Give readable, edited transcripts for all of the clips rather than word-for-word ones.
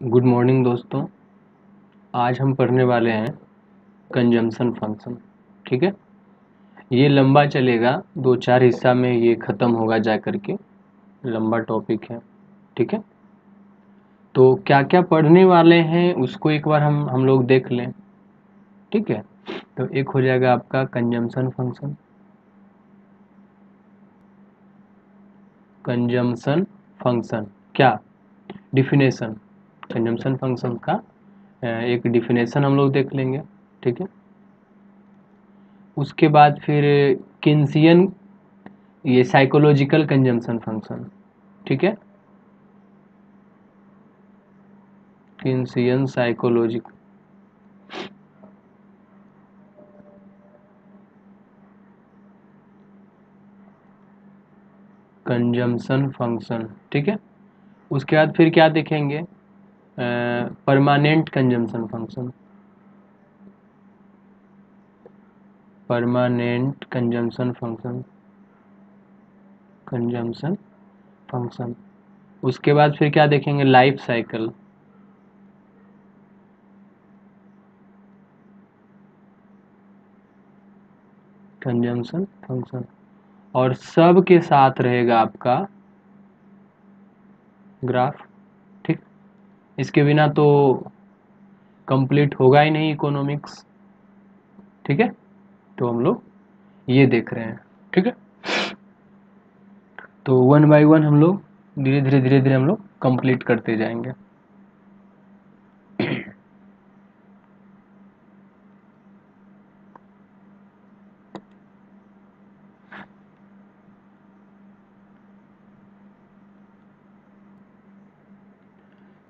Good morning दोस्तों। आज हम पढ़ने वाले हैं कंजम्पशन फंक्शन। ठीक है, ये लंबा चलेगा, दो चार हिस्सा में ये ख़त्म होगा जा करके। लंबा टॉपिक है। ठीक है, तो क्या क्या पढ़ने वाले हैं उसको एक बार हम लोग देख लें। ठीक है, तो एक हो जाएगा आपका कंजम्पशन फंक्शन। कंजम्पशन फंक्शन क्या डिफिनेशन, कंजम्पशन फंक्शन का एक डिफिनेशन हम लोग देख लेंगे। ठीक है, उसके बाद फिर किन्सियन, ये साइकोलॉजिकल कंजम्पशन फंक्शन। ठीक है, किन्सियन साइकोलॉजिक कंजम्पशन फंक्शन। ठीक है, उसके बाद फिर क्या देखेंगे, permanent consumption function. Permanent consumption function, consumption function. उसके बाद फिर क्या देखेंगे, लाइफ साइकिल। कंजम्पशन फंक्शन, और सब के साथ रहेगा आपका ग्राफ। ठीक, इसके बिना तो कंप्लीट होगा ही नहीं इकोनॉमिक्स। ठीक है, तो हम लोग ये देख रहे हैं। ठीक है, तो वन बाय वन हम लोग धीरे धीरे हम लोग कंप्लीट करते जाएंगे।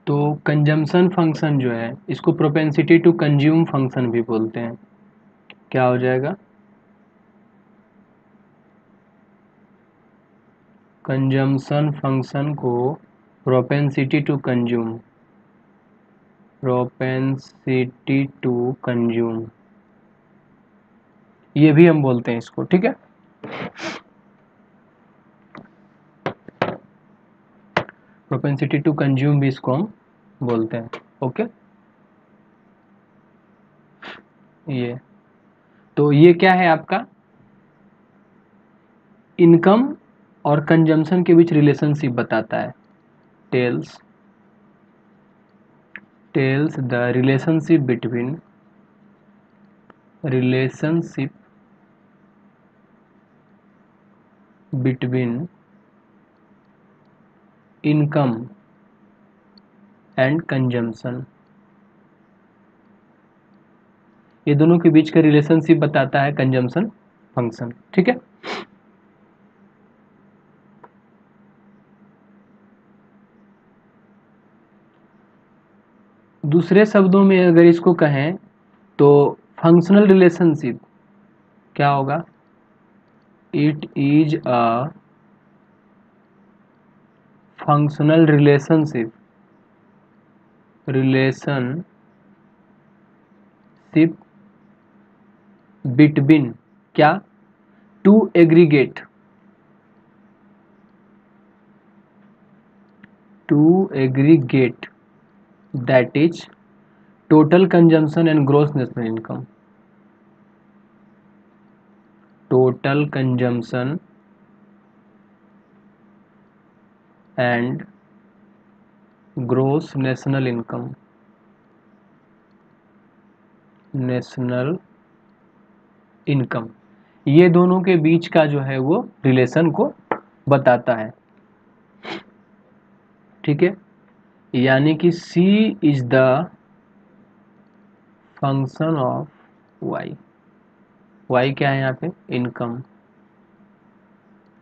तो कंजम्पशन फंक्शन जो है इसको प्रोपेंसिटी टू कंज्यूम फंक्शन भी बोलते हैं। क्या हो जाएगा, कंजम्पशन फंक्शन को propensity to consume, propensity to consume ये भी हम बोलते हैं इसको। ठीक है, प्रोपेंसिटी टू कंज्यूम भी इसको हम बोलते हैं। ओके, ये तो ये क्या है आपका, इनकम और कंजम्पशन के बीच रिलेशनशिप बताता है। Tells tells the relationship between relationship between income and consumption। ये दोनों के बीच का रिलेशनशिप बताता है कंजम्पशन फंक्शन। ठीक है, दूसरे शब्दों में अगर इसको कहें तो फंक्शनल रिलेशनशिप क्या होगा, it is a functional relationship, relationship between क्या, to aggregate, that is total consumption and gross national income, total consumption and gross national income, national income, ये दोनों के बीच का जो है वो रिलेशन को बताता है। ठीक है, यानी कि C is the function of Y। Y क्या है यहाँ पे, इनकम।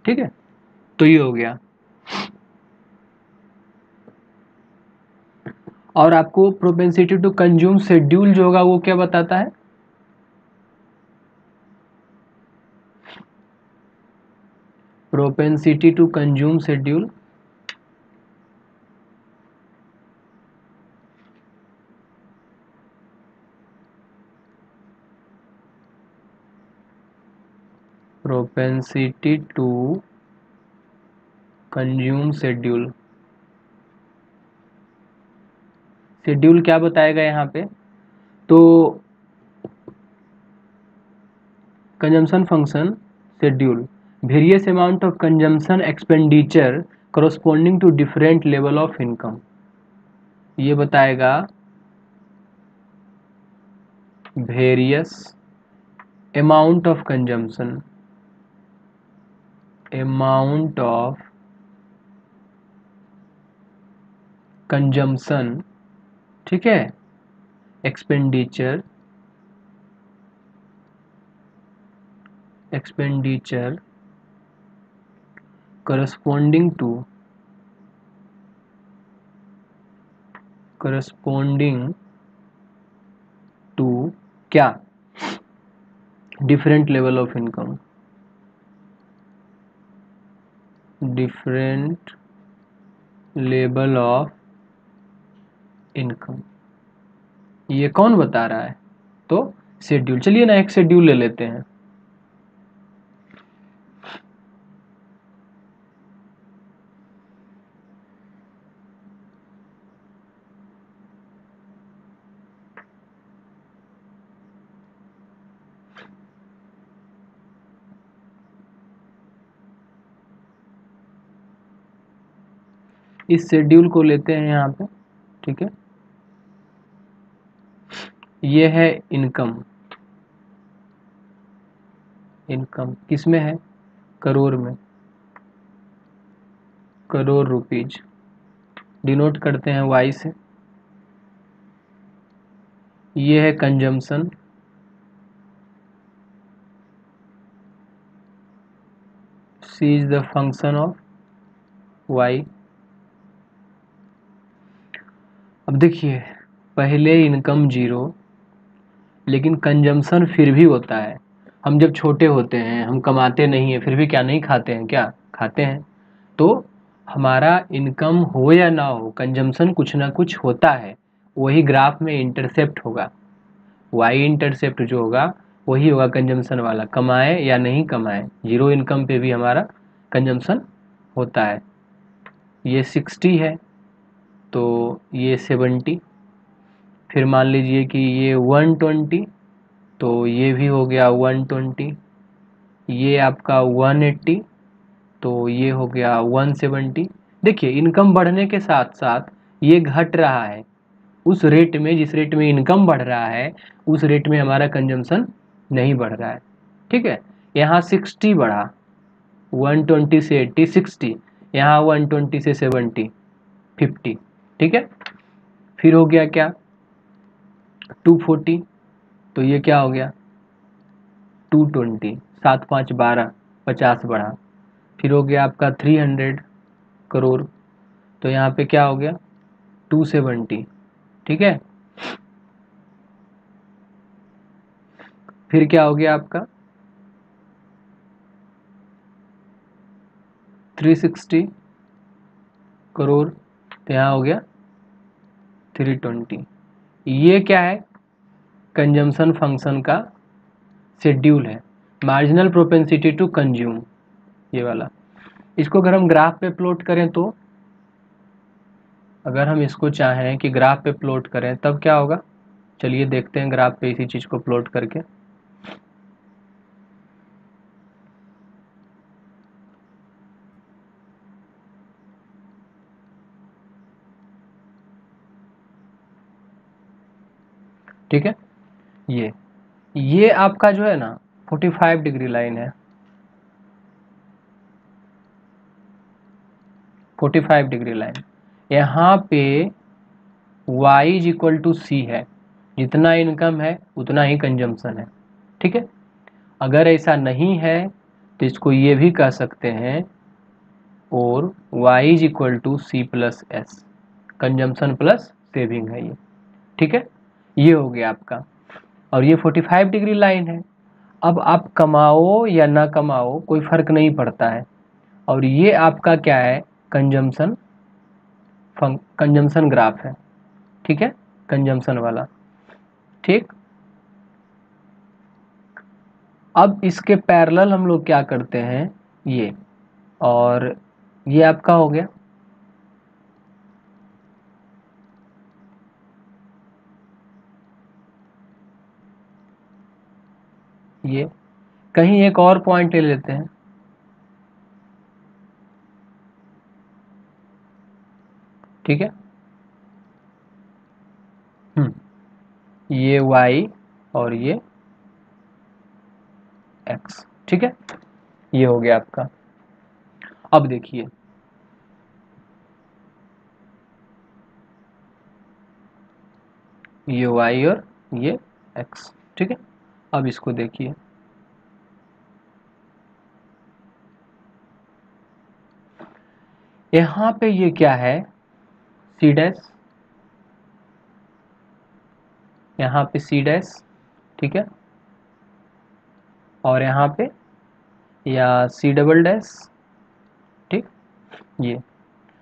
ठीक है, तो ये हो गया। और आपको प्रोपेंसिटी टू कंज्यूम शेड्यूल जो होगा वो क्या बताता है, propensity to consume schedule propensity to consume schedule schedule क्या बताएगा यहाँ पे, तो consumption function schedule various amount of consumption expenditure corresponding to different level of income, ये बताएगा various amount of consumption, amount of consumption, ठीक है, expenditure corresponding to क्या, different level of income, different level of income, ये कौन बता रहा है, तो शेड्यूल। चलिए ना एक शेड्यूल ले लेते हैं। इस शेड्यूल को लेते हैं यहाँ पे, ठीक है, ये है इनकम, इनकम किस में है, करोड़ में, करोड़ रुपीज, डिनोट करते हैं वाई से। ये है consumption, C is the function of Y. अब देखिए, पहले इनकम जीरो, लेकिन कंजम्पशन फिर भी होता है। हम जब छोटे होते हैं, हम कमाते नहीं हैं, फिर भी क्या नहीं खाते हैं, क्या खाते हैं। तो हमारा इनकम हो या ना हो, कंजम्पशन कुछ ना कुछ होता है, वही ग्राफ में इंटरसेप्ट होगा, वाई इंटरसेप्ट जो होगा वही होगा कंजम्पशन वाला, कमाए या नहीं कमाए। जीरो इनकम पे भी हमारा कंजम्पशन होता है। ये 60 है तो ये 70, फिर मान लीजिए कि ये 120 तो ये भी हो गया 120, ये आपका 180 तो ये हो गया 170। देखिए इनकम बढ़ने के साथ साथ ये घट रहा है, उस रेट में जिस रेट में इनकम बढ़ रहा है उस रेट में हमारा कंजम्पशन नहीं बढ़ रहा है, ठीक है। यहाँ 60 बढ़ा, 120 से 80 60, यहाँ 120 से 70 50, ठीक है। फिर हो गया क्या 240, तो ये क्या हो गया 220, 7 5 12, 50 बढ़ा। फिर हो गया आपका 300 करोड़, तो यहाँ पे क्या हो गया 270, ठीक है। फिर क्या हो गया आपका 360 करोड़, तो यहाँ हो गया 320। ये क्या है, कंजम्पशन फंक्शन का शेड्यूल है, मार्जिनल प्रोपेंसिटी टू कंज्यूम, ये वाला। इसको अगर हम ग्राफ पे प्लॉट करें तो, अगर हम इसको चाहें कि ग्राफ पे प्लॉट करें तब क्या होगा, चलिए देखते हैं ग्राफ पे इसी चीज़ को प्लॉट करके। ठीक है, ये आपका जो है ना 45 डिग्री लाइन है, 45 डिग्री लाइन। यहाँ पे y इज इक्वल टू सी है, जितना इनकम है उतना ही कंजम्पशन है, ठीक है। अगर ऐसा नहीं है तो इसको ये भी कह सकते हैं, और y is equal to C plus S, consumption plus saving है ये, ठीक है। ये हो गया आपका, और ये 45 डिग्री लाइन है। अब आप कमाओ या ना कमाओ कोई फर्क नहीं पड़ता है, और ये आपका क्या है कंजम्पशन ग्राफ है, ठीक है, कंजम्पशन वाला, ठीक। अब इसके पैरेलल हम लोग क्या करते हैं, ये, और ये आपका हो गया, ये कहीं एक और पॉइंट ले लेते हैं, ठीक है। ये y और ये x, ठीक है। ये हो गया आपका। अब देखिए ये y और ये x, ठीक है। अब इसको देखिए, यहाँ पे ये क्या है, c डैश, यहाँ पे c डैश, ठीक है, और यहाँ पे या c डबल डैश, ठीक। ये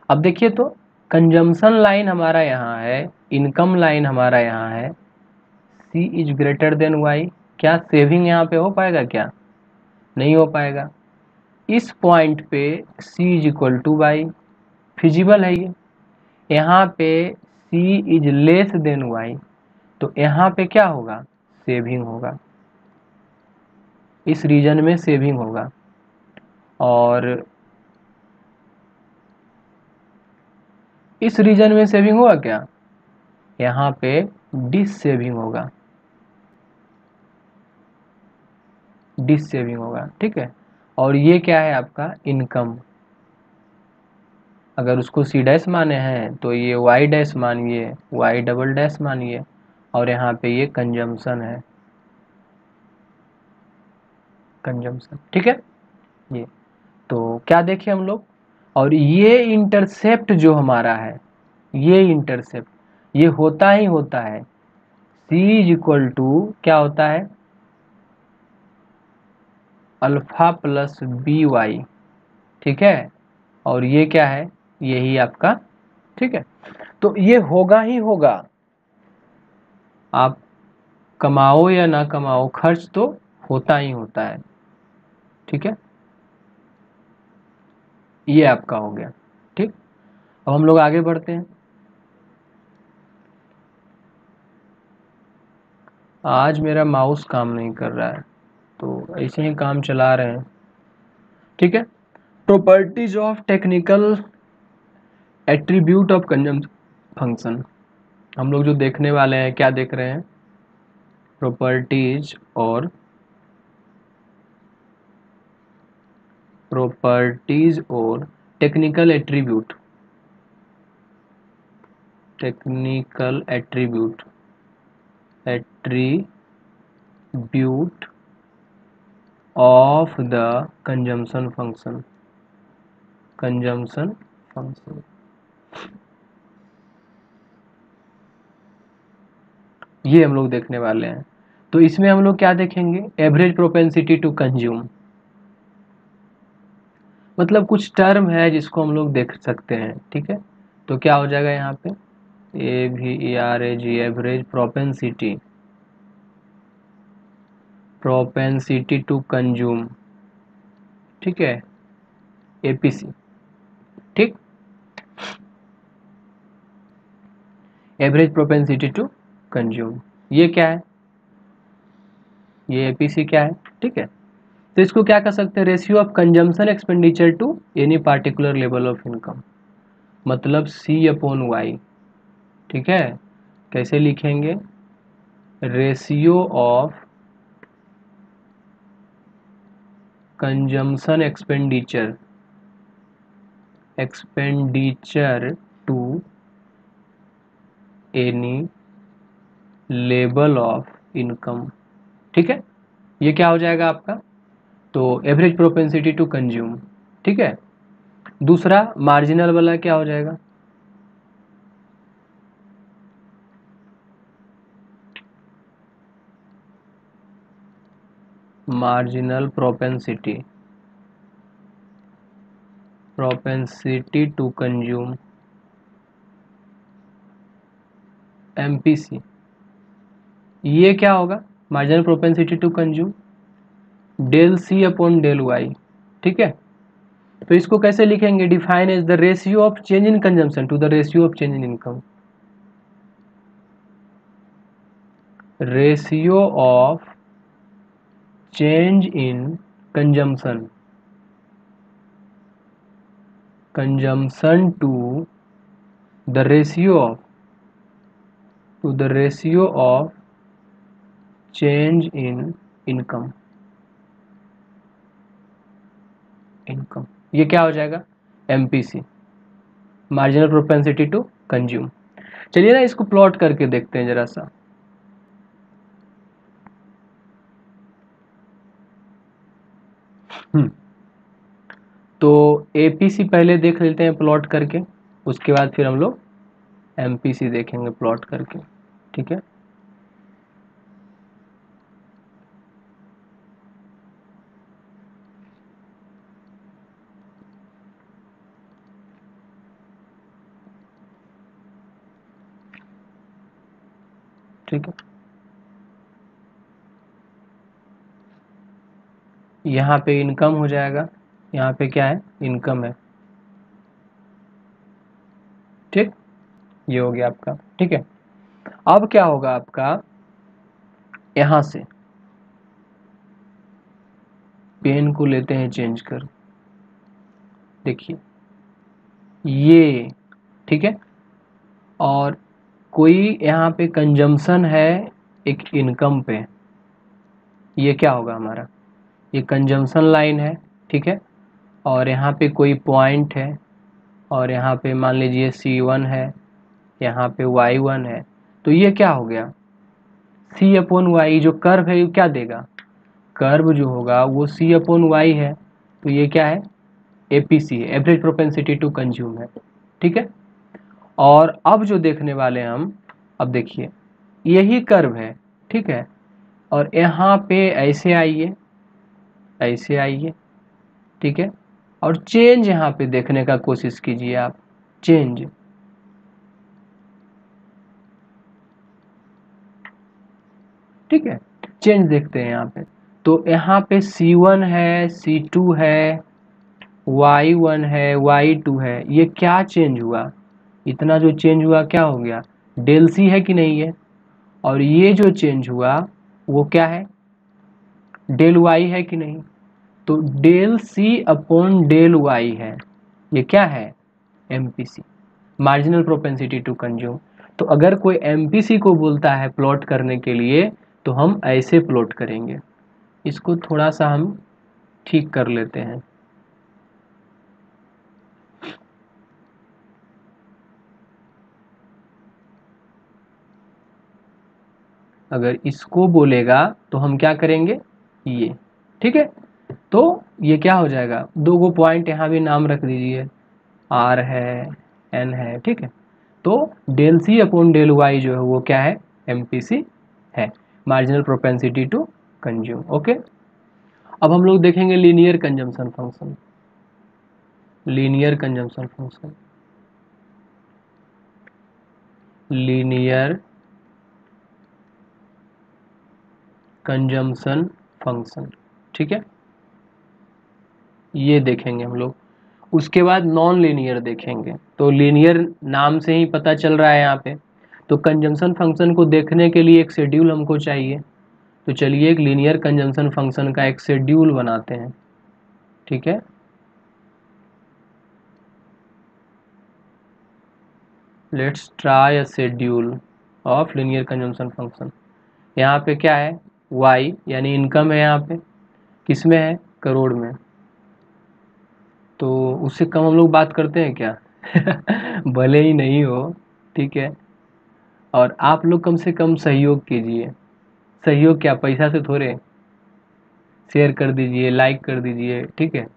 अब देखिए तो कंजम्पशन लाइन हमारा यहाँ है, इनकम लाइन हमारा यहाँ है, c is greater than y। क्या सेविंग यहाँ पे हो पाएगा? क्या नहीं हो पाएगा। इस पॉइंट पे c is equal to y, feasible है ये। यहाँ पे c is less than y, तो यहाँ पे क्या होगा? सेविंग होगा, इस रीजन में सेविंग होगा। और इस रीजन में सेविंग होगा क्या? यहाँ पे डिस सेविंग होगा, डिस सेविंग होगा, ठीक है। और ये क्या है आपका? इनकम। अगर उसको सी डैश माने हैं तो ये वाई डैश मानिए, वाई डबल डैश मानिए, और यहाँ पे ये कंजम्पशन है, कंजम्पशन, ठीक है। ये तो क्या देखें हम लोग, और ये इंटरसेप्ट जो हमारा है, ये इंटरसेप्ट ये होता ही होता है c इज इक्वल टू क्या होता है? अल्फा प्लस बी वाई, ठीक है। और ये क्या है? यही आपका, ठीक है। तो ये होगा ही होगा, आप कमाओ या ना कमाओ, खर्च तो होता ही होता है, ठीक है। ये आपका हो गया, ठीक। अब हम लोग आगे बढ़ते हैं। आज मेरा माउस काम नहीं कर रहा है, तो ऐसे ही काम चला रहे हैं, ठीक है। Properties of technical attribute of consumption function, हम लोग जो देखने वाले हैं, क्या देख रहे हैं? प्रॉपर्टीज और technical attribute, technical attribute of the consumption function, consumption function. ये हम लोग देखने वाले हैं। तो इसमें हम लोग क्या देखेंगे? एवरेज प्रोपेंसिटी टू कंज्यूम, मतलब कुछ टर्म है जिसको हम लोग देख सकते हैं, ठीक है। तो क्या हो जाएगा यहाँ पे? AVERAG, average propensity, propensity to consume, ठीक है, APC, ठीक। एवरेज प्रोपेंसिटी टू कंज्यूम, ये क्या है? ये APC क्या है, ठीक है। तो इसको क्या कर सकते हैं? Ratio of consumption expenditure to any particular level of income, मतलब C/Y, ठीक है। कैसे लिखेंगे? Ratio of consumption expenditure to any level of income, ठीक है। ये क्या हो जाएगा आपका? तो एवरेज प्रोपेंसिटी टू कंज्यूम, ठीक है। दूसरा मार्जिनल वाला क्या हो जाएगा? Marginal propensity to consume, MPC। ये क्या होगा? Marginal propensity to consume del C/डेल Y, ठीक है। तो इसको कैसे लिखेंगे? Define as the ratio of change in consumption to the ratio of change in income, ratio of change in consumption to the ratio of change in income. ये क्या हो जाएगा? MPC, marginal propensity to consume. चलिए ना इसको plot करके देखते हैं जरा सा। तो APC पहले देख लेते हैं प्लॉट करके, उसके बाद फिर हम लोग MPC देखेंगे प्लॉट करके, ठीक है। ठीक है, यहाँ पे इनकम हो जाएगा, यहाँ पे क्या है? इनकम है, ठीक। ये हो गया आपका, ठीक है। अब क्या होगा आपका, यहां से पेन को लेते हैं चेंज कर, देखिए ये, ठीक है। और कोई यहाँ पे कंजम्पशन है एक इनकम पे, ये क्या होगा हमारा? ये कंजम्पशन लाइन है, ठीक है। और यहाँ पे कोई पॉइंट है, और यहाँ पे मान लीजिए C1 है, यहाँ पे Y1 है। तो ये क्या हो गया? C/Y जो कर्व है ये क्या देगा? कर्व जो होगा वो C/Y है। तो ये क्या है? APC है, एवरेज प्रोपेंसिटी टू कंज्यूम है, ठीक है। और अब जो देखने वाले हैं हम, अब देखिए यही कर्व है, ठीक है। और यहाँ पे ऐसे आइए, ऐसे आइए, ठीक है। और चेंज यहाँ पे देखने का कोशिश कीजिए आप, चेंज, ठीक है। चेंज देखते हैं यहाँ पे, तो यहाँ पे C1 है, C2 है, Y1 है, Y2 है। ये क्या चेंज हुआ? इतना जो चेंज हुआ क्या हो गया? डेल C है कि नहीं है? और ये जो चेंज हुआ वो क्या है? डेल Y है कि नहीं? तो डेल C/डेल Y है। ये क्या है? MPC, marginal propensity to consume. तो अगर कोई MPC को बोलता है प्लॉट करने के लिए, तो हम ऐसे प्लॉट करेंगे। इसको थोड़ा सा हम ठीक कर लेते हैं। अगर इसको बोलेगा तो हम क्या करेंगे? ये, ठीक है। तो ये क्या हो जाएगा? दो गो पॉइंट यहाँ भी नाम रख दीजिए, R है, N है, ठीक है। तो डेल C/डेल Y जो है वो क्या है? MPC है, marginal propensity to consume. Okay, अब हम लोग देखेंगे linear consumption function. Linear consumption function, linear consumption function, ठीक है। ये देखेंगे हम लोग। उसके बाद नॉन लीनियर देखेंगे। तो लीनियर नाम से ही पता चल रहा है यहाँ पे। तो कंजम्पशन फंक्शन को देखने के लिए एक शेड्यूल हमको चाहिए। तो चलिए एक लीनियर कंजम्पशन फंक्शन का एक शेड्यूल बनाते हैं, ठीक है। Let's try a schedule of linear consumption function. यहाँ पे क्या है? Y यानी इनकम है, यहाँ पे किस में है? करोड़ में। तो उससे कम हम लोग बात करते हैं क्या? भले ही नहीं हो, ठीक है। और आप लोग कम से कम सहयोग कीजिए। सहयोग क्या, पैसा से थोड़े। शेयर कर दीजिए, लाइक कर दीजिए, ठीक है।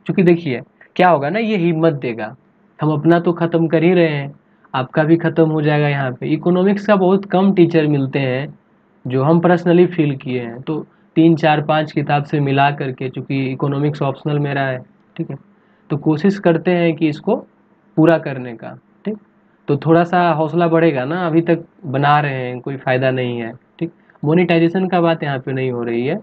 क्योंकि देखिए क्या होगा ना, ये हिम्मत देगा। हम अपना तो ख़त्म कर ही रहे हैं, आपका भी ख़त्म हो जाएगा। यहाँ पे इकोनॉमिक्स का बहुत कम टीचर मिलते हैं जो हम पर्सनली फील किए हैं। तो 3 4 5 किताब से मिला करके, चूँकि इकोनॉमिक्स ऑप्शनल मेरा है, ठीक है, तो कोशिश करते हैं कि इसको पूरा करने का, ठीक। तो थोड़ा सा हौसला बढ़ेगा ना, अभी तक बना रहे हैं, कोई फ़ायदा नहीं है, ठीक। मोनेटाइजेशन का बात यहाँ पे नहीं हो रही है,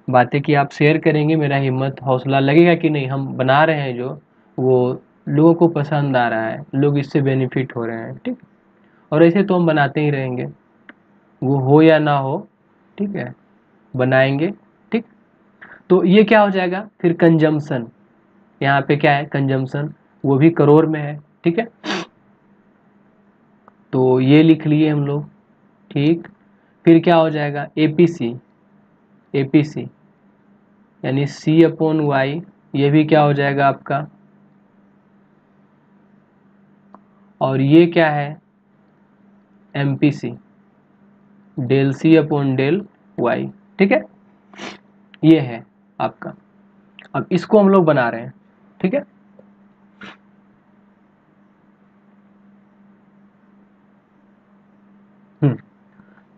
बात है कि आप शेयर करेंगे, मेरा हिम्मत हौसला लगेगा कि नहीं, हम बना रहे हैं जो वो लोगों को पसंद आ रहा है, लोग इससे बेनिफिट हो रहे हैं, ठीक। और ऐसे तो हम बनाते ही रहेंगे, वो हो या ना हो, ठीक है, बनाएंगे, ठीक। तो ये क्या हो जाएगा फिर कंजम्पशन, यहाँ पे क्या है कंजम्पशन, वो भी करोड़ में है, ठीक है। तो ये लिख लिए हम लोग, ठीक। फिर क्या हो जाएगा एपीसी, एपीसी यानी सी अपॉन वाई, ये भी क्या हो जाएगा आपका, और ये क्या है MPC, del C upon del Y, ठीक है। ये है आपका, अब इसको हम लोग बना रहे हैं, ठीक है।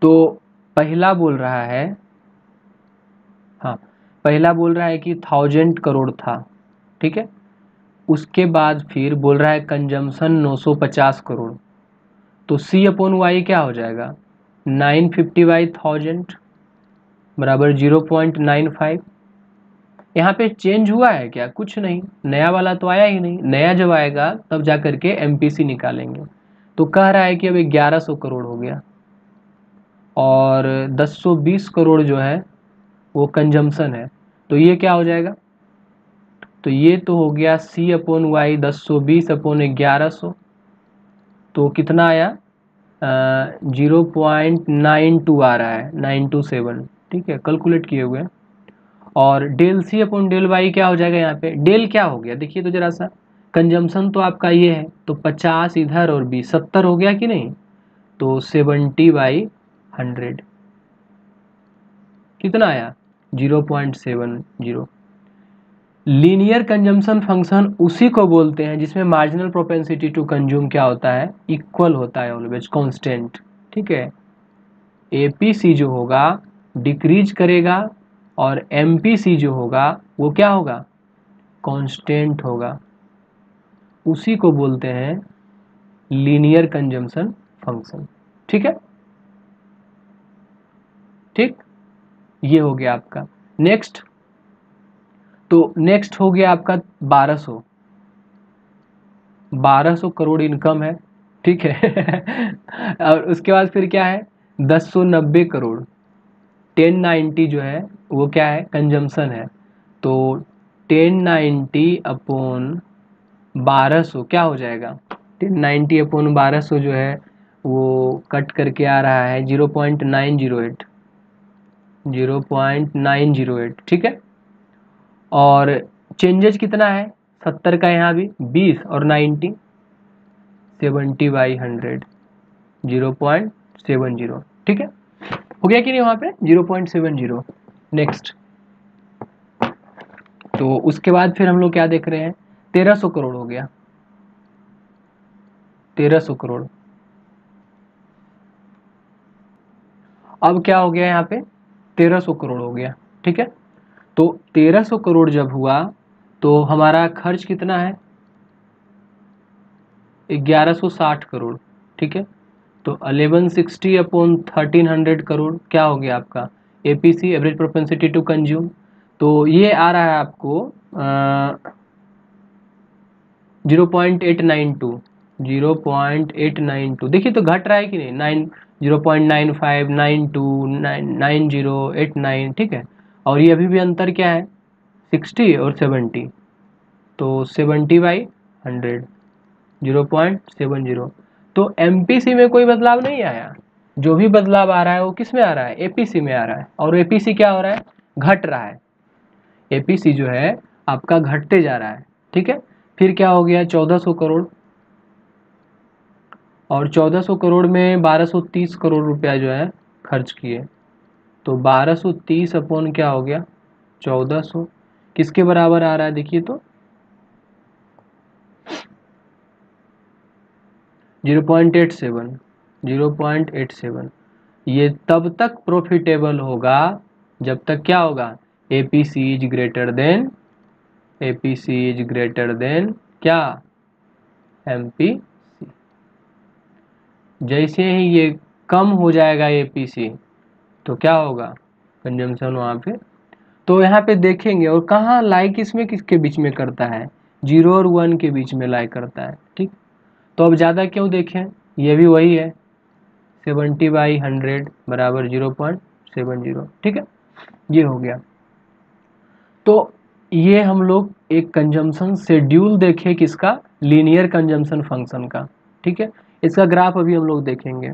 तो पहला बोल रहा है, हाँ पहला बोल रहा है कि 1000 करोड़ था, ठीक है। उसके बाद फिर बोल रहा है कंजम्पशन 950 करोड़, तो सी अपॉन वाई क्या हो जाएगा 950/1000 बराबर 0.95। यहाँ पे चेंज हुआ है क्या, कुछ नहीं, नया वाला तो आया ही नहीं, नया जब आएगा तब जा करके एमपीसी निकालेंगे। तो कह रहा है कि अब 1100 करोड़ हो गया और 1020 करोड़ जो है वो कंजम्पशन है, तो ये क्या हो जाएगा, तो ये तो हो गया सी अपॉन वाई 1020/1100, तो कितना आया 0.92 आ रहा है 927, ठीक है, कैलकुलेट किए हुए। और del C upon del Y क्या हो जाएगा, यहाँ पे डेल क्या हो गया देखिए तो जरा सा, कंजम्पशन तो आपका ये है तो 50 इधर और 20 70 हो गया कि नहीं, तो 70/100 कितना आया 0.70। लीनियर कंजम्पशन फंक्शन उसी को बोलते हैं जिसमें मार्जिनल प्रोपेंसिटी टू कंज्यूम क्या होता है, इक्वल होता है, ऑलवेज कांस्टेंट, ठीक है। एपीसी जो होगा डिक्रीज करेगा और एमपीसी जो होगा वो क्या होगा कांस्टेंट होगा, उसी को बोलते हैं लीनियर कंजम्पशन फंक्शन, ठीक है। ठीक, ये हो गया आपका। नेक्स्ट, तो नेक्स्ट हो गया आपका 1200, 1200 करोड़ इनकम है, ठीक है। और उसके बाद फिर क्या है 1090 करोड़, 1090 जो है वो क्या है कंजम्पशन है, तो 1090 अपॉन 1200 क्या हो जाएगा, 1090 अपॉन 1200 जो है वो कट करके आ रहा है 0.908, 0.908, ठीक है। और चेंजेस कितना है 70 का, यहाँ भी 20 और 90 70/100 0.70, ठीक है। हो गया कि नहीं वहाँ पे 0.70। नेक्स्ट, तो उसके बाद फिर हम लोग क्या देख रहे हैं 1300 करोड़ हो गया, 1300 करोड़। अब क्या हो गया यहाँ पे 1300 करोड़ हो गया, ठीक है। तो 1300 करोड़ जब हुआ तो हमारा खर्च कितना है 1160 करोड़, ठीक है। तो 1160 अपॉन 1300 करोड़ क्या हो गया आपका APC, average propensity to consume. तो ये आ रहा है आपको 0.892, 0.892 देखिए तो घट रहा है कि नहीं 0.95 92 9089, ठीक है। और ये अभी भी अंतर क्या है 60 और 70, तो 70/100 0.70। तो एमपीसी में कोई बदलाव नहीं आया, जो भी बदलाव आ रहा है वो किस में आ रहा है एपीसी में आ रहा है, और एपीसी क्या हो रहा है घट रहा है, एपीसी जो है आपका घटते जा रहा है, ठीक है। फिर क्या हो गया 1400 करोड़, और 1400 करोड़ में 1230 करोड़ रुपया जो है खर्च किए, तो 1230 अपॉन क्या हो गया 1400 किसके बराबर आ रहा है देखिए तो 0.87, 0.87। ये तब तक प्रॉफिटेबल होगा जब तक क्या होगा APC is greater than, APC is greater than क्या एमपी। जैसे ही ये कम हो जाएगा एपीसी तो क्या होगा कंजम्पशन वहाँ पे, तो यहाँ पे देखेंगे और कहाँ लाइक इसमें किसके बीच में करता है 0 और 1 के बीच में लाइक करता है, ठीक। तो अब ज़्यादा क्यों देखें, ये भी वही है 70/100 बराबर 0.70, ठीक है। ये हो गया। तो ये हम लोग एक कंजम्पशन शेड्यूल देखे किसका, लीनियर कंजम्पशन फंक्शन का, ठीक है। इसका ग्राफ अभी हम लोग देखेंगे।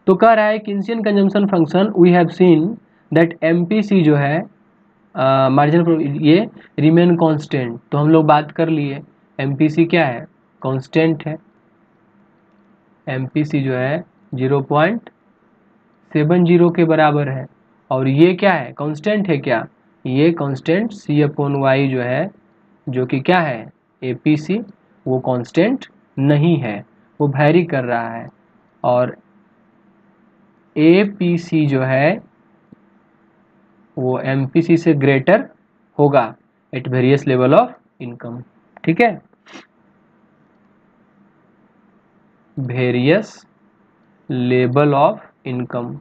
तो कह रहा है Keynesian consumption function we have seen that MPC जो है मार्जिनल ये रिमेन कांस्टेंट। तो हम लोग बात कर लिए एमपीसी क्या है, कांस्टेंट है। एमपीसी जो है 0.70 के बराबर है, और ये क्या है, कांस्टेंट है क्या, ये कांस्टेंट C/Y जो है, जो कि क्या है एपीसी, वो कांस्टेंट नहीं है, वो वैरी कर रहा है। और एपीसी जो है वो एमपीसी से ग्रेटर होगा at various level of income, ठीक है, वेरियस लेवल ऑफ इनकम,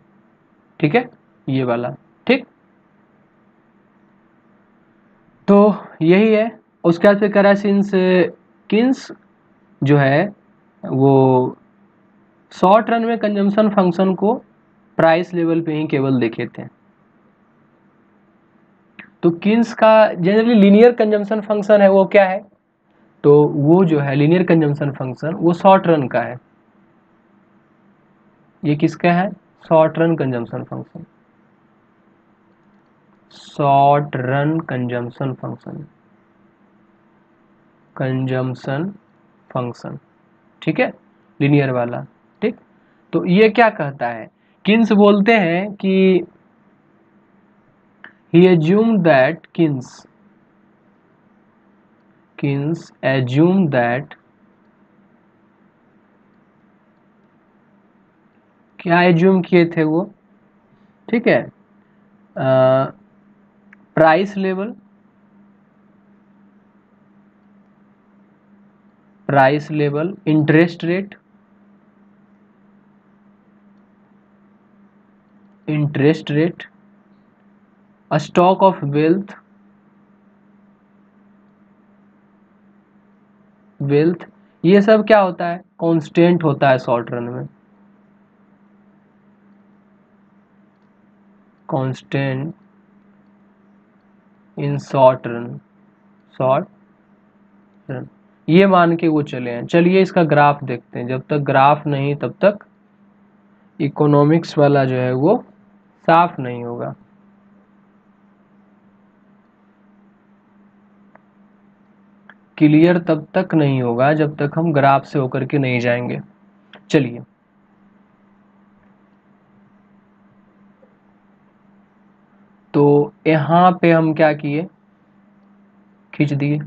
ठीक है, ये वाला, ठीक। तो यही है। उसके बाद फिर करा सिंस किन्स जो है वो शॉर्ट रन में कंजम्पशन फंक्शन को प्राइस लेवल पे ही केवल देखे थे। तो किन्स का जनरली लीनियर कंजम्पशन फंक्शन है वो क्या है, तो वो जो है लीनियर कंजम्पशन फंक्शन वो शॉर्ट रन का है। ये किसका है, short run consumption function, short run consumption function, consumption function, ठीक है, लीनियर वाला, ठीक। तो ये क्या कहता है, किन्स बोलते हैं कि he assumed that Keynes assumed that, क्या एज्यूम किए थे वो, ठीक है, price level, price level, interest rate, interest rate, stock of wealth, wealth, ये सब क्या होता है, कांस्टेंट होता है शॉर्ट रन में, constant in short run, short run, ये मान के वो चले हैं। चलिए इसका ग्राफ देखते हैं, जब तक ग्राफ नहीं तब तक इकोनॉमिक्स वाला जो है वो साफ नहीं होगा। क्लियर तब तक नहीं होगा जब तक हम ग्राफ से होकर के नहीं जाएंगे। चलिए तो यहाँ पे हम क्या किए, खींच दिए,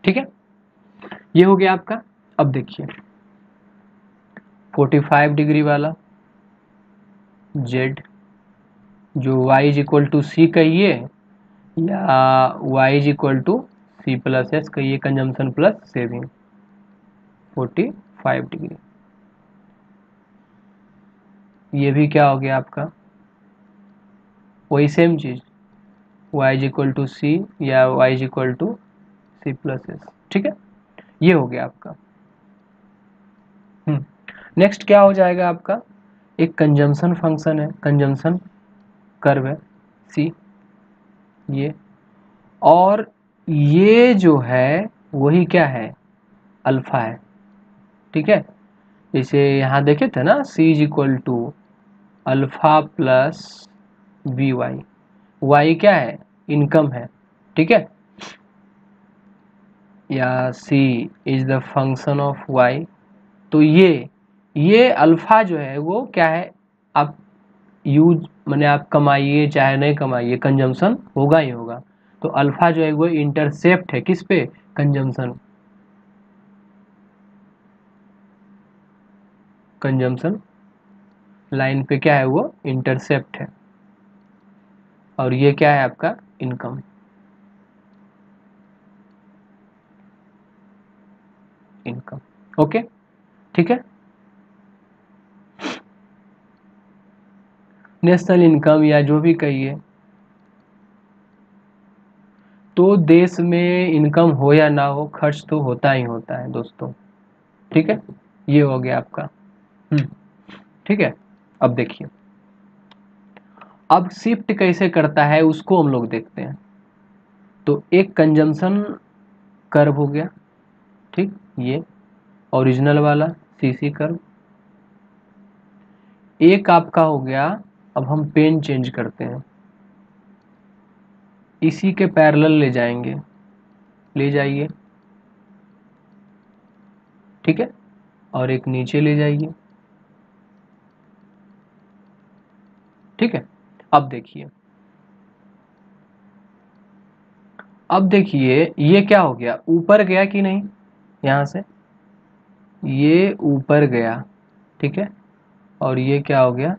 ठीक है, ये हो गया आपका। अब देखिए 45 डिग्री वाला जेड जो y is equal to C कहिए या y is equal to C plus S कहिए, कंजम्पशन प्लस सेविंग, 45 डिग्री। ये भी क्या हो गया आपका, वही सेम चीज, y is equal to C या y is equal to C plus S, ठीक है, ये हो गया आपका। नेक्स्ट क्या हो जाएगा आपका, एक कंजम्पशन फंक्शन है, कंजम्पशन कर्व है सी, ये, और ये जो है वही क्या है, अल्फा है, ठीक है। जैसे यहाँ देखे थे ना, C is equal to alpha plus V Y, Y क्या है, इनकम है, ठीक है, या C is the function of Y. तो ये अल्फा जो है वो क्या है, आप यूज माने आप कमाइए चाहे नहीं कमाइए कंजम्पशन होगा ही होगा। तो अल्फा जो है वो इंटरसेप्ट है किस पे, कंजम्पशन, कंजम्पशन लाइन पे क्या है वो इंटरसेप्ट है, और ये क्या है आपका इनकम, इनकम, ओके, ठीक है। नेशनल इनकम या जो भी कहिए, तो देश में इनकम हो या ना हो खर्च तो होता ही होता है दोस्तों, ठीक है, ये हो गया आपका। ठीक है, अब देखिए, अब शिफ्ट कैसे करता है उसको हम लोग देखते हैं। तो एक कंजम्पशन कर्व हो गया, ठीक, ये ओरिजिनल वाला सीसी कर्व। एक आपका हो गया, अब हम पेन चेंज करते हैं, इसी के पैरेलल ले जाएंगे, ले जाइए, ठीक है, और एक नीचे ले जाइए, ठीक है। अब देखिए, अब देखिए ये क्या हो गया, ऊपर गया कि नहीं, यहां से ये ऊपर गया, ठीक है, और ये क्या हो गया,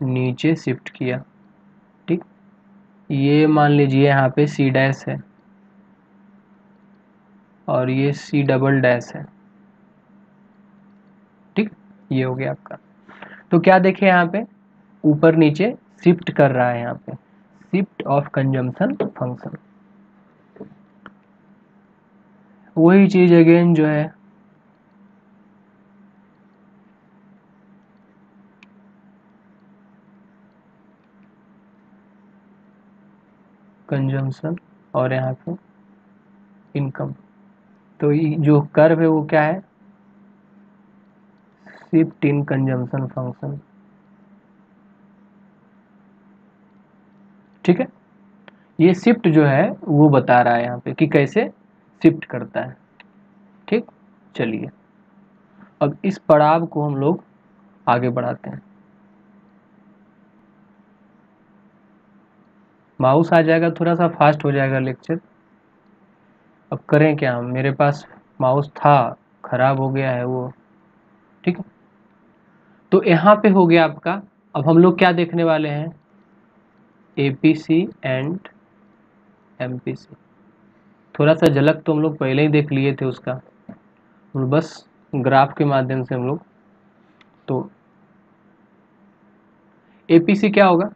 नीचे शिफ्ट किया, ठीक। ये मान लीजिए यहाँ पे सी डैश है और ये सी डबल डैश है, ठीक, ये हो गया आपका। तो क्या देखे यहाँ पे, ऊपर नीचे शिफ्ट कर रहा है, यहाँ पे शिफ्ट ऑफ कंजम्पशन फंक्शन। वही चीज अगेन जो है, कंजम्पशन और यहाँ पे इनकम। तो ये जो कर्व है वो क्या है, शिफ्ट इन कंजम्पशन फंक्शन, ठीक है। ये शिफ्ट जो है वो बता रहा है यहाँ पे कि कैसे शिफ्ट करता है, ठीक। चलिए, अब इस पड़ाव को हम लोग आगे बढ़ाते हैं। माउस आ जाएगा, थोड़ा सा फास्ट हो जाएगा लेक्चर। अब करें क्या, हम मेरे पास माउस था, खराब हो गया है वो, ठीक है। तो यहाँ पे हो गया आपका। अब हम लोग क्या देखने वाले हैं, एपीसी एंड एमपीसी। थोड़ा सा झलक तो हम लोग पहले ही देख लिए थे उसका, बस ग्राफ के माध्यम से हम लोग। तो एपीसी क्या होगा,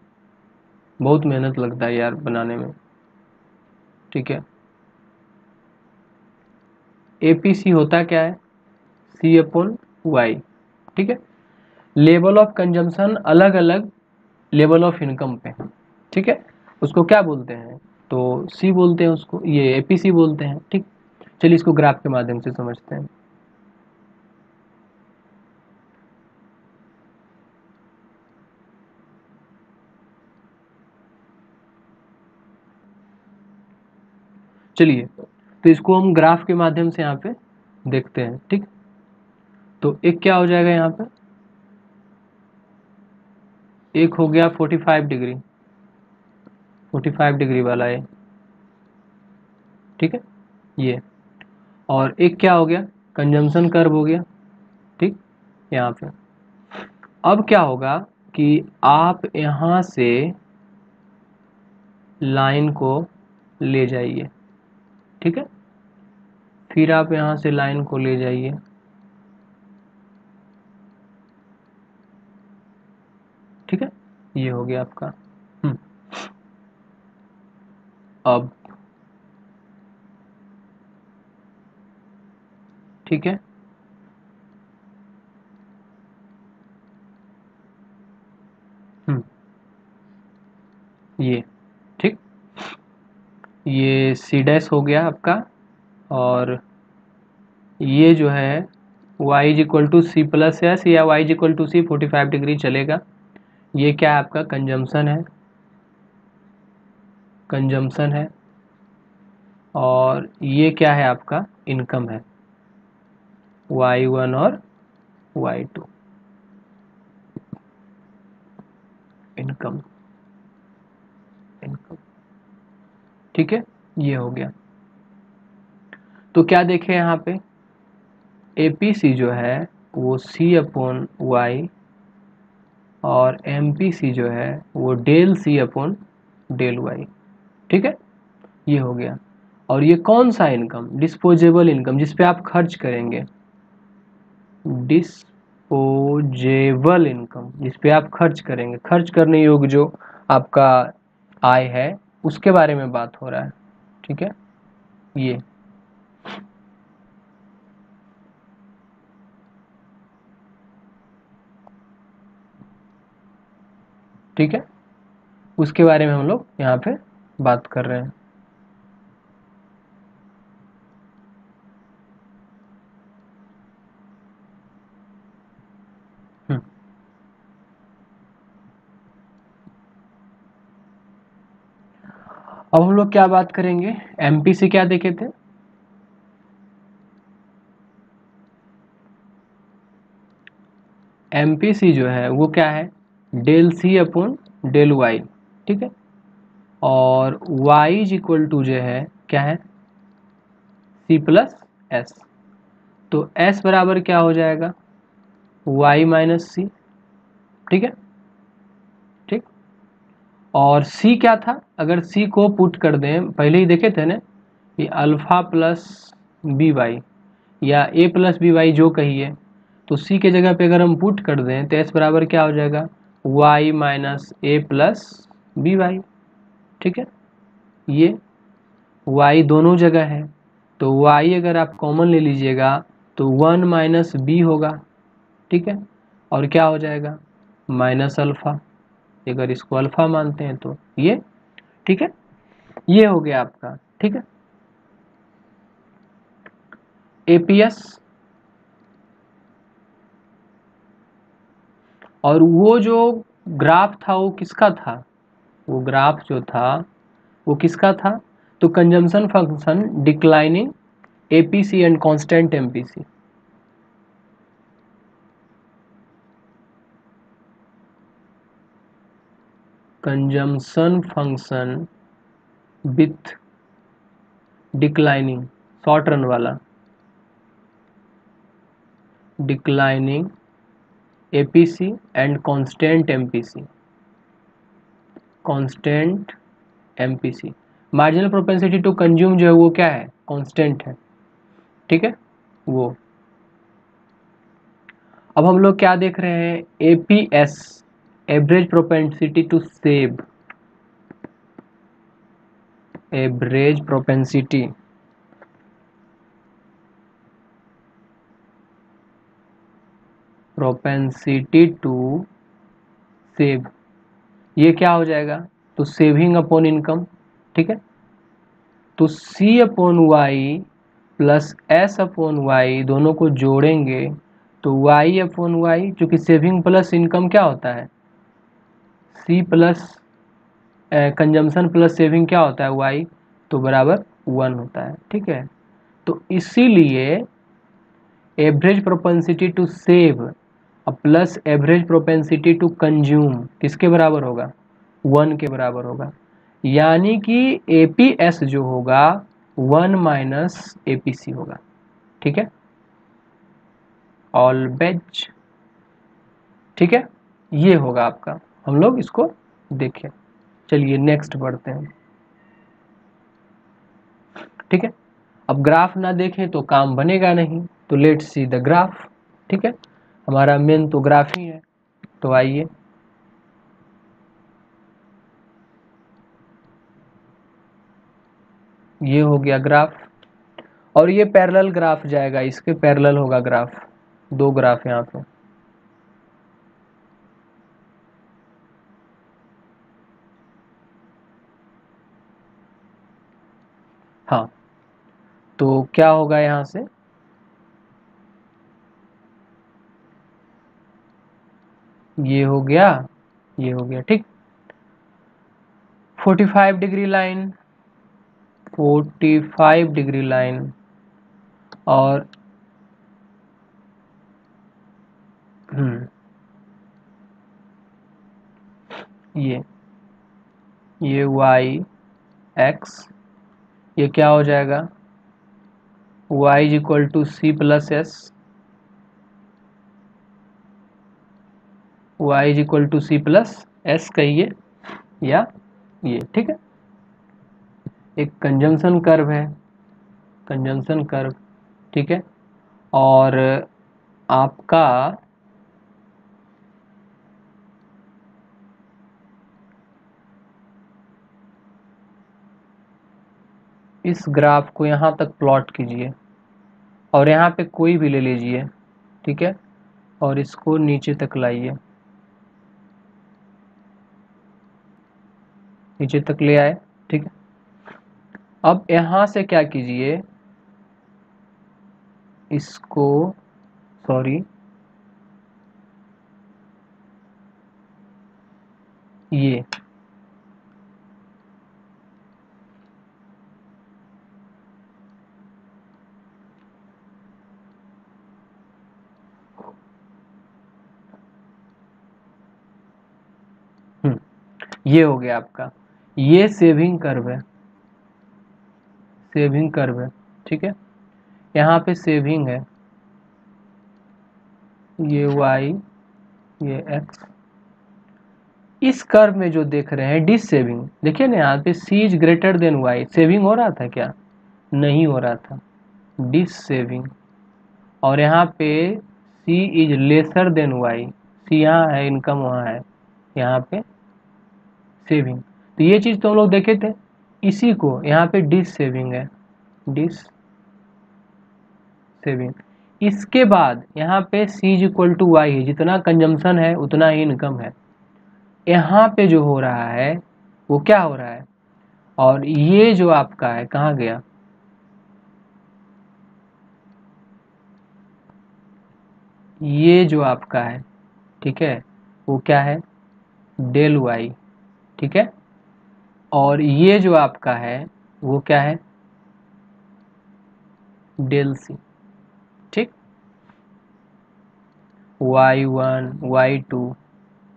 बहुत मेहनत लगता है यार बनाने में, ठीक है। एपीसी होता क्या है, सी अपॉन वाई, ठीक है। लेवल ऑफ कंजम्पशन अलग अलग लेवल ऑफ इनकम पे, ठीक है, उसको क्या बोलते हैं, तो सी बोलते हैं उसको, ये एपीसी बोलते हैं, ठीक। चलिए इसको ग्राफ के माध्यम से समझते हैं। चलिए, तो इसको हम ग्राफ के माध्यम से यहाँ पे देखते हैं, ठीक। तो एक क्या हो जाएगा यहाँ पे, एक हो गया 45 डिग्री, 45 डिग्री वाला है, ठीक है, ये। और एक क्या हो गया, कंजम्पशन कर्व हो गया, ठीक, यहाँ पे। अब क्या होगा कि आप यहाँ से लाइन को ले जाइए, ठीक है, फिर आप यहाँ से लाइन को ले जाइए, ठीक है, ये हो गया आपका। अब ठीक है, ये ठीक, ये सी डैश हो गया आपका। और ये जो है y is equal to C plus S या y is equal to C, 45 degree चलेगा। ये क्या है आपका, कंजम्पशन है, कंजम्पशन है। और ये क्या है आपका, इनकम है, y1 और y2, इनकम, इनकम, ठीक है, ये हो गया। तो क्या देखें यहाँ पे, एपीसी जो है वो सी अपॉन वाई और एमपीसी जो है वो del C upon del Y, ठीक है, ये हो गया। और ये कौन सा इनकम, डिस्पोजेबल इनकम, जिसपे आप खर्च करेंगे, डिस्पोजेबल इनकम, जिसपे आप खर्च करेंगे, खर्च करने योग्य जो आपका आय है उसके बारे में बात हो रहा है, ठीक है, ये। ठीक है, उसके बारे में हम लोग यहाँ पे बात कर रहे हैं। अब हम लोग क्या बात करेंगे, एमपीसी क्या देखे थे, एमपीसी जो है वो क्या है, del C upon del Y, ठीक है, और y इज इक्वल टू जो है क्या है, c प्लस एस। तो s बराबर क्या हो जाएगा, y माइनस सी, ठीक है, ठीक। और c क्या था, अगर c को पुट कर दें, पहले ही देखे थे ना कि अल्फा प्लस बी वाई या a प्लस बी वाई जो कहिए, तो c के जगह पे अगर हम पुट कर दें तो s बराबर क्या हो जाएगा, y माइनस ए प्लस बी वाई, ठीक है। ये y दोनों जगह है, तो y अगर आप कॉमन ले लीजिएगा तो 1 माइनस बी होगा, ठीक है, और क्या हो जाएगा, माइनस अल्फ़ा, अगर इसको अल्फ़ा मानते हैं तो ये, ठीक है, ये हो गया आपका, ठीक है। एपीएस, और वो जो ग्राफ था वो किसका था, वो ग्राफ जो था वो किसका था, तो consumption function declining APC and constant MPC, consumption function with declining, short run वाला, declining APC and constant MPC, constant MPC. Marginal propensity to consume जो है वो क्या है, कांस्टेंट है, ठीक है, वो। अब हम लोग क्या देख रहे हैं, APS, average propensity to save, average propensity to save, ये क्या हो जाएगा, तो सेविंग अपॉन इनकम, ठीक है। तो C upon Y plus S upon Y दोनों को जोड़ेंगे तो वाई अपॉन वाई, चूंकि सेविंग प्लस इनकम क्या होता है, C plus consumption plus saving क्या होता है, वाई, तो बराबर 1 होता है, ठीक है। तो इसीलिए average propensity to save plus average propensity to consume किसके बराबर होगा, 1 के बराबर होगा, यानी कि एपीएस जो होगा 1 माइनस एपीसी होगा, ठीक है, ऑलवेज, ठीक है, ये होगा आपका। हम लोग इसको देखें, चलिए नेक्स्ट बढ़ते हैं, ठीक है। अब ग्राफ ना देखें तो काम बनेगा नहीं, तो लेट्स सी द ग्राफ, ठीक है, हमारा मेन तो ग्राफ ही है, तो आइए, ये हो गया ग्राफ, और ये पैरेलल ग्राफ जाएगा, इसके पैरेलल होगा ग्राफ, दो ग्राफ यहाँ पे, हाँ, तो क्या होगा यहाँ से, ये हो गया, ये हो गया, ठीक, 45 डिग्री लाइन, 45 डिग्री लाइन, और ये ये y x, ये क्या हो जाएगा, y is equal to C plus S, y is equal to C plus S कहिए, या ये, ठीक है, एक कंजम्पशन कर्व है, कंजम्पशन कर्व, ठीक है, और आपका इस ग्राफ को यहाँ तक प्लॉट कीजिए, और यहाँ पे कोई भी ले लीजिए, ठीक है, और इसको नीचे तक लाइए, नीचे तक ले आए, ठीक है। अब यहां से क्या कीजिए, इसको, सॉरी, ये ये हो गया आपका, ये सेविंग कर्व है, सेविंग कर्व है, ठीक है। यहाँ पे सेविंग है, ये y, ये x। इस कर्व में जो देख रहे हैं डिस सेविंग, देखिए ना यहाँ पे c is greater than y, saving हो रहा था क्या? नहीं हो रहा था, डिस सेविंग। और यहाँ पे c is lesser than y, c यहाँ है, इनकम वहाँ है, यहाँ पे सेविंग। तो ये चीज तो हम लोग देखे थे, इसी को यहाँ पे डिस सेविंग है, डिस सेविंग। इसके बाद यहाँ पे c is equal to Y है, जितना कंजम्पशन है उतना ही इनकम है। यहाँ पे जो हो रहा है वो क्या हो रहा है, और ये जो आपका है कहाँ गया, ये जो आपका है, ठीक है, वो क्या है, डेल वाई, ठीक है। और ये जो आपका है वो क्या है, डेल सी, ठीक, y1 y2।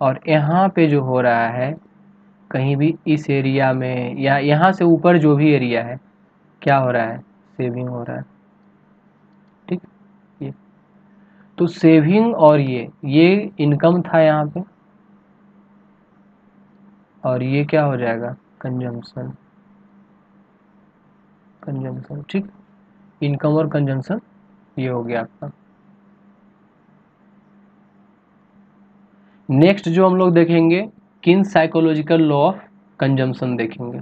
और यहाँ पे जो हो रहा है कहीं भी इस एरिया में या यहाँ से ऊपर जो भी एरिया है, क्या हो रहा है, सेविंग हो रहा है, ठीक। ये तो सेविंग और ये इनकम था यहाँ पे, और ये क्या हो जाएगा, कंजम्पशन, कंजम्पशन, ठीक। इनकम और कंजम्पशन ये हो गया आपका। नेक्स्ट जो हम लोग देखेंगे, किन साइकोलॉजिकल लॉ ऑफ कंजम्पशन देखेंगे।